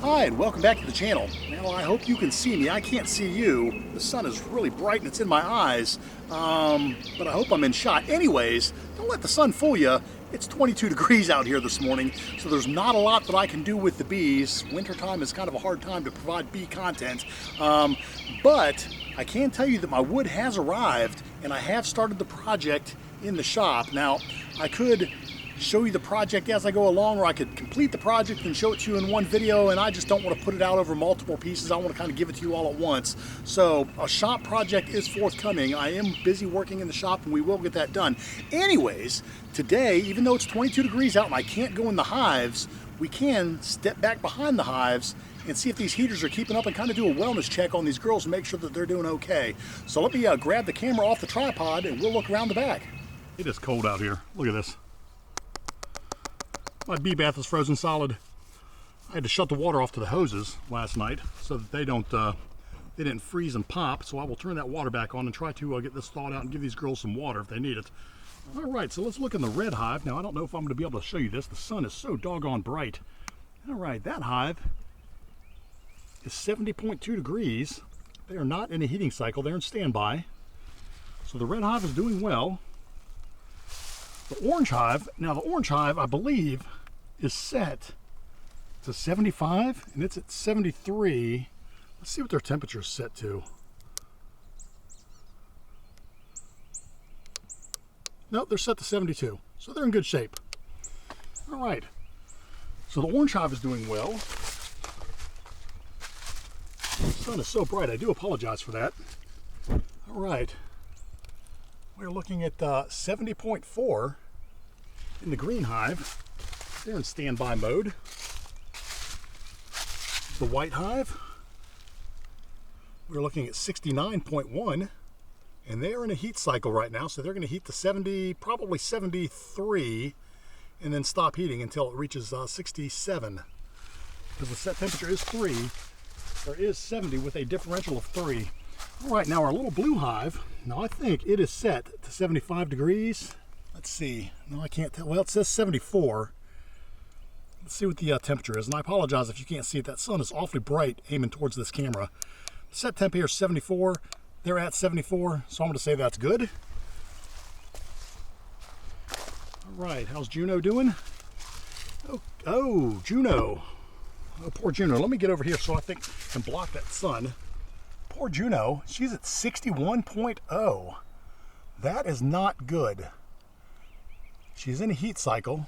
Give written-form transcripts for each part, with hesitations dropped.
Hi, and welcome back to the channel. Now, I hope you can see me. I can't see you. The sun is really bright and it's in my eyes, but I hope I'm in shot. Anyways, don't let the sun fool you. It's 22 degrees out here this morning, so there's not a lot that I can do with the bees. Wintertime is kind of a hard time to provide bee content, but I can tell you that my wood has arrived, and I have started the project in the shop. Now, I could show you the project as I go along, or I could complete the project and show it to you in one video, and I just don't want to put it out over multiple pieces. I want to kind of give it to you all at once. So a shop project is forthcoming. I am busy working in the shop and we will get that done. Anyways, today, even though it's 22 degrees out and I can't go in the hives, we can step back behind the hives and see if these heaters are keeping up and kind of do a wellness check on these girls and make sure that they're doing okay. So let me grab the camera off the tripod and we'll look around the back. It is cold out here. Look at this. My bee bath is frozen solid. I had to shut the water off to the hoses last night so that they didn't freeze and pop. So I will turn that water back on and try to get this thawed out and give these girls some water if they need it. All right, so let's look in the red hive. Now, I don't know if I'm going to be able to show you this. The sun is so doggone bright. All right, that hive is 70.2 degrees. They are not in a heating cycle. They're in standby. So the red hive is doing well. The orange hive, now the orange hive, I believe, is set to 75, and it's at 73. Let's see what their temperature is set to. Nope, they're set to 72, so they're in good shape. All right, so the orange hive is doing well. The sun is so bright, I do apologize for that. All right. We're looking at 70.4 in the green hive. They're in standby mode. The white hive, we're looking at 69.1, and they're in a heat cycle right now, so they're going to heat to 70, probably 73, and then stop heating until it reaches 67. Because the set temperature is 3, there is 70 with a differential of 3. All right, now our little blue hive, now I think it is set to 75 degrees. Let's see, no, I can't tell. Well, it says 74. Let's see what the temperature is. And I apologize if you can't see it. That sun is awfully bright aiming towards this camera. The set temp here is 74. They're at 74, so I'm going to say that's good. All right, how's Juno doing? Oh, Juno. Oh, poor Juno. Let me get over here so I think I can block that sun. Poor Juno, she's at 61.0. That is not good. She's in a heat cycle.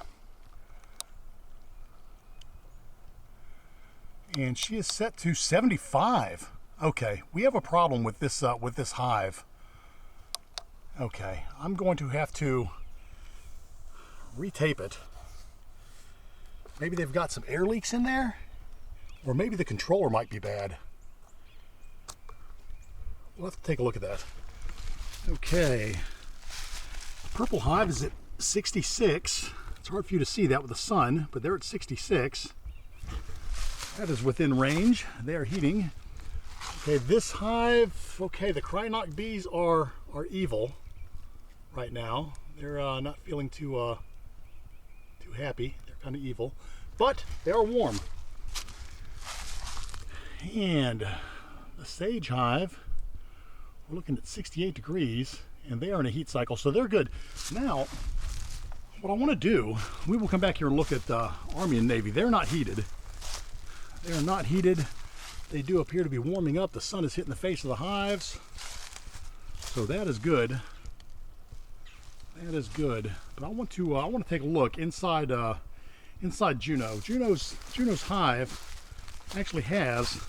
And she is set to 75. Okay, we have a problem with this hive. Okay, I'm going to have to retape it. Maybe they've got some air leaks in there, or maybe the controller might be bad. We'll have to take a look at that. Okay. The purple hive is at 66. It's hard for you to see that with the sun, but they're at 66. That is within range. They are heating. Okay, this hive, okay, the Crynoc bees are evil right now. They're not feeling too happy. They're kind of evil, but they are warm. And the sage hive, we're looking at 68 degrees, and they are in a heat cycle, so they're good. Now, what I want to do, we will come back here and look at Army and Navy. They're not heated. They are not heated. They do appear to be warming up. The sun is hitting the face of the hives, so that is good. That is good. But I want to take a look inside Juno. Juno's hive actually has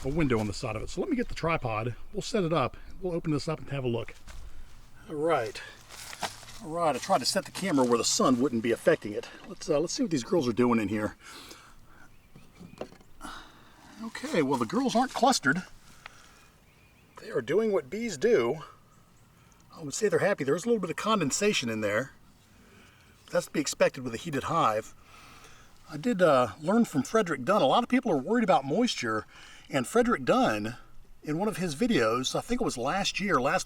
a window on the side of it. So let me get the tripod. We'll set it up. We'll open this up and have a look. All right. I tried to set the camera where the sun wouldn't be affecting it. Let's see what these girls are doing in here. Okay, well, the girls aren't clustered. They are doing what bees do. I would say they're happy. There's a little bit of condensation in there. That's to be expected with a heated hive. I did learn from Frederick Dunn. A lot of people are worried about moisture, and Frederick Dunn, in one of his videos, I think it was last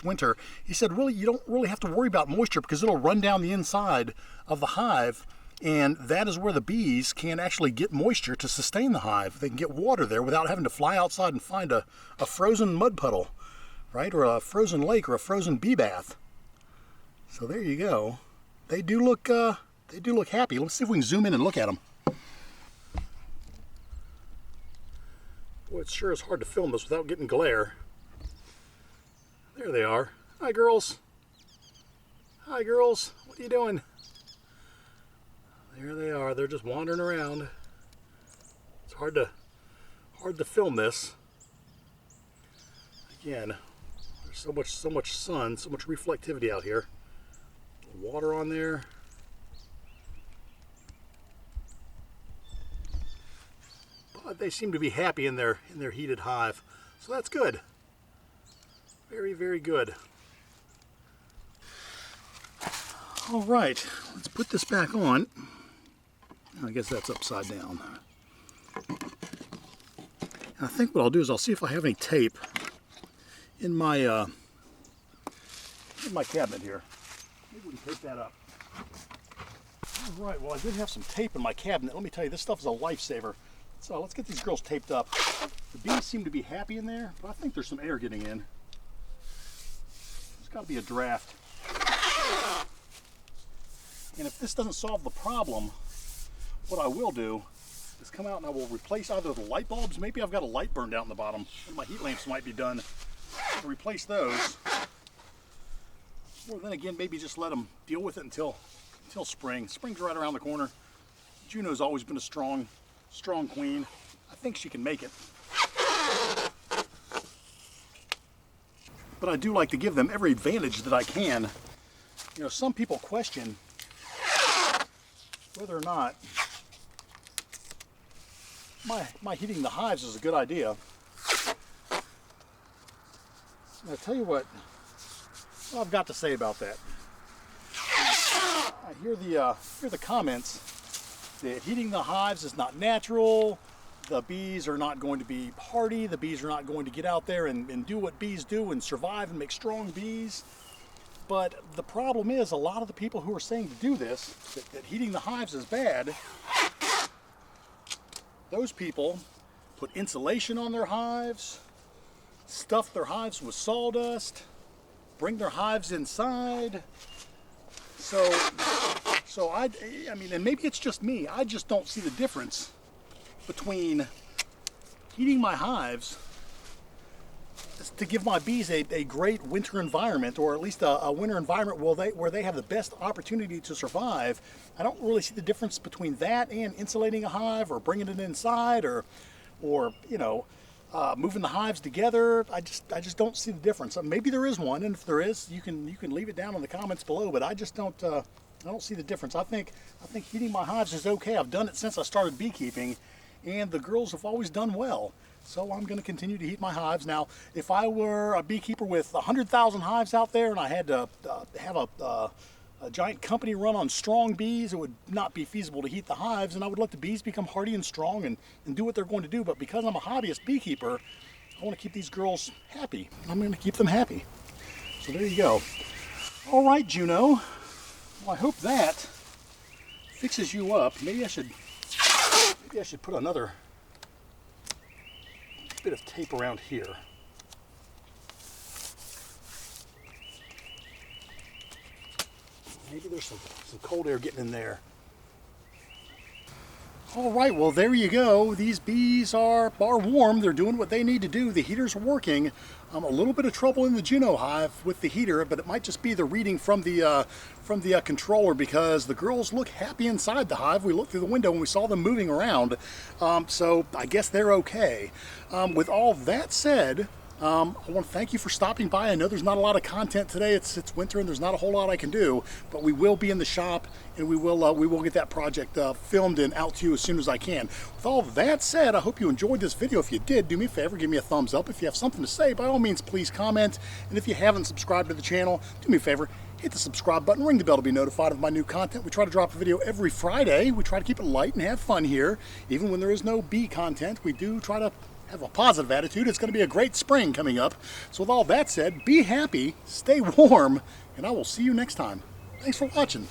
winter, he said, really, you don't really have to worry about moisture because it'll run down the inside of the hive And that is where the bees can actually get moisture to sustain the hive. They can get water there without having to fly outside and find a frozen mud puddle, right? Or a frozen lake or a frozen bee bath. So there you go. They do look happy. Let's see if we can zoom in and look at them. Boy, it sure is hard to film this without getting glare. There they are. Hi, girls. Hi, girls. What are you doing? There they are. They're just wandering around. It's hard to film this. Again, there's so much sun, so much reflectivity out here. Water on there. But they seem to be happy in their heated hive. So that's good. Very, very good. All right, let's put this back on. I guess that's upside down. And I think what I'll do is I'll see if I have any tape in my cabinet here. Maybe we can tape that up. All right, well, I did have some tape in my cabinet. Let me tell you, this stuff is a lifesaver. So let's get these girls taped up. The bees seem to be happy in there, but I think there's some air getting in. There's got to be a draft. And if this doesn't solve the problem, what I will do is come out and I will replace either the light bulbs. Maybe I've got a light burned out in the bottom. My heat lamps might be done. I'll replace those. Or then again, maybe just let them deal with it until spring. Spring's right around the corner. Juno's always been a strong queen. I think she can make it. But I do like to give them every advantage that I can. You know, some people question whether or not my heating the hives is a good idea. And I'll tell you what I've got to say about that. I hear the comments that heating the hives is not natural. The bees are not going to be hardy. The bees are not going to get out there and do what bees do and survive and make strong bees. But the problem is, a lot of the people who are saying to do this, that heating the hives is bad, those people put insulation on their hives, stuff their hives with sawdust, bring their hives inside. So I mean, and maybe it's just me, I just don't see the difference between heating my hives to give my bees a great winter environment, or at least a winter environment where they have the best opportunity to survive. I don't really see the difference between that and insulating a hive or bringing it inside or you know, moving the hives together. I just don't see the difference. Maybe there is one, and if there is, you can leave it down in the comments below. But I just don't. I don't see the difference. I think heating my hives is okay. I've done it since I started beekeeping, and the girls have always done well. So I'm going to continue to heat my hives. Now, if I were a beekeeper with 100,000 hives out there and I had to have a giant company run on strong bees, it would not be feasible to heat the hives, and I would let the bees become hardy and strong and do what they're going to do. But because I'm a hobbyist beekeeper, I want to keep these girls happy. I'm going to keep them happy. So there you go. All right, Juno. Well, I hope that fixes you up. Maybe I should put another bit of tape around here. Maybe there's some cold air getting in there. All right, well, there you go. These bees are warm. They're doing what they need to do. The heaters are working. A little bit of trouble in the Juno hive with the heater, but it might just be the reading from the controller, because the girls look happy inside the hive. We looked through the window and we saw them moving around. So I guess they're okay. With all that said, I want to thank you for stopping by. I know there's not a lot of content today. It's winter and there's not a whole lot I can do, but we will be in the shop and we will get that project filmed and out to you as soon as I can. With all that said, I hope you enjoyed this video. If you did, do me a favor, give me a thumbs up. If you have something to say, by all means, please comment. And if you haven't subscribed to the channel, do me a favor, hit the subscribe button, ring the bell to be notified of my new content. We try to drop a video every Friday. We try to keep it light and have fun here. Even when there is no bee content, we do try to have a positive attitude. It's going to be a great spring coming up. So with all that said, be happy, stay warm, and I will see you next time. Thanks for watching.